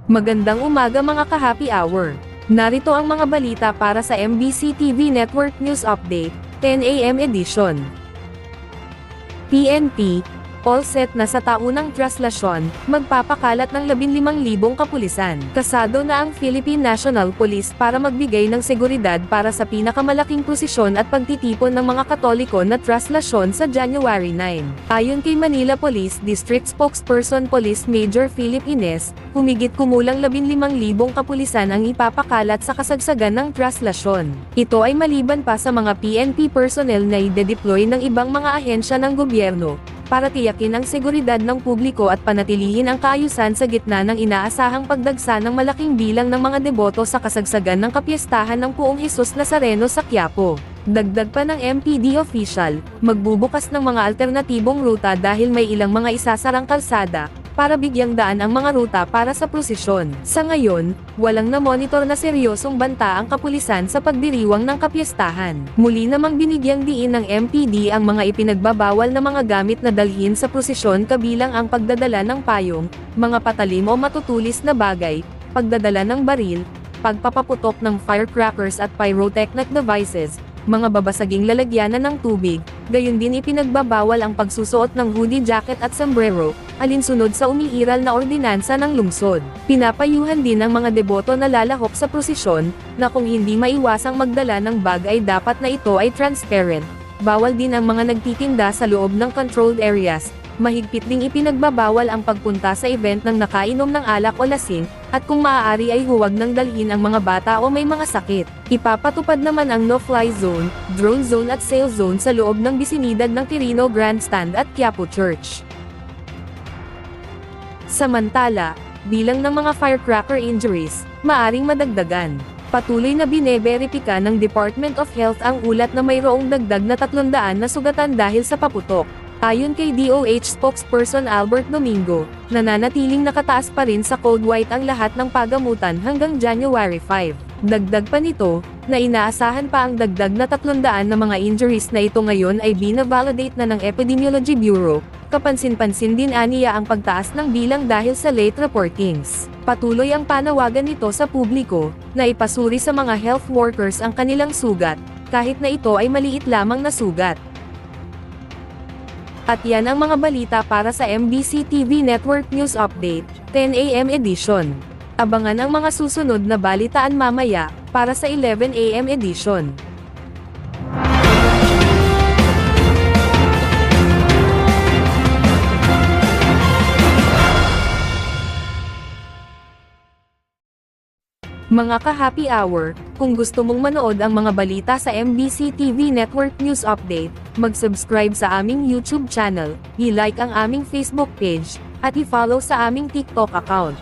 Magandang umaga mga ka-happy hour. Narito ang mga balita para sa MBC TV Network News Update, 10 AM edition. PNP, all set na sa taunang traslasyon, magpapakalat ng 15,000 kapulisan. Kasado na ang Philippine National Police para magbigay ng seguridad para sa pinakamalaking prosesyon at pagtitipon ng mga Katoliko na traslasyon sa January 9. Ayon kay Manila Police District Spokesperson Police Major Philip Ines, humigit kumulang 15,000 kapulisan ang ipapakalat sa kasagsagan ng traslasyon. Ito ay maliban pa sa mga PNP personnel na ide-deploy ng ibang mga ahensya ng gobyerno, para tiyakin ang seguridad ng publiko at panatilihin ang kaayusan sa gitna ng inaasahang pagdagsa ng malaking bilang ng mga deboto sa kasagsagan ng kapiyastahan ng Poong Hesus Nazareno sa Quiapo. Dagdag pa ng MPD official, magbubukas ng mga alternatibong ruta dahil may ilang mga isasarang kalsada, para bigyang daan ang mga ruta para sa prosesyon. Sa ngayon, walang namonitor na seryosong banta ang kapulisan sa pagdiriwang ng kapiyastahan. Muli namang binigyang diin ng MPD ang mga ipinagbabawal na mga gamit na dalhin sa prosesyon kabilang ang pagdadala ng payong, mga patalim o matutulis na bagay, pagdadala ng baril, pagpapaputok ng firecrackers at pyrotechnic devices, mga babasaging lalagyanan ng tubig, gayon din ipinagbabawal ang pagsusuot ng hoodie jacket at sombrero, alinsunod sa umiiral na ordinansa ng lungsod. Pinapayuhan din ang mga deboto na lalahok sa prosesyon, na kung hindi maiwasang magdala ng bag ay dapat na ito ay transparent. Bawal din ang mga nagtitinda sa loob ng controlled areas. Mahigpit ding ipinagbabawal ang pagpunta sa event ng nakainom ng alak o lasing, at kung maaari ay huwag nang dalhin ang mga bata o may mga sakit. Ipapatupad naman ang no-fly zone, drone zone at sail zone sa loob ng bisinidad ng Quirino Grandstand at Quiapo Church. Samantala, bilang ng mga firecracker injuries, maaring madagdagan. Patuloy na bineberipika ng Department of Health ang ulat na mayroong dagdag na 300 na sugatan dahil sa paputok. Ayon kay DOH spokesperson Albert Domingo, nananatiling nakataas pa rin sa code white ang lahat ng pagamutan hanggang January 5. Dagdag pa nito, na inaasahan pa ang dagdag na 300 na mga injuries na ito ngayon ay bina-validate na ng Epidemiology Bureau. Kapansin-pansin din aniya ang pagtaas ng bilang dahil sa late reportings. Patuloy ang panawagan nito sa publiko, na ipasuri sa mga health workers ang kanilang sugat, kahit na ito ay maliit lamang na sugat. At yan ang mga balita para sa MBC TV Network News Update, 10 AM edition. Abangan ang mga susunod na balitaan mamaya, para sa 11 AM edition. Mga ka-happy hour, kung gusto mong manood ang mga balita sa MBC TV Network News Update, mag-subscribe sa aming YouTube channel, i-like ang aming Facebook page, at i-follow sa aming TikTok account.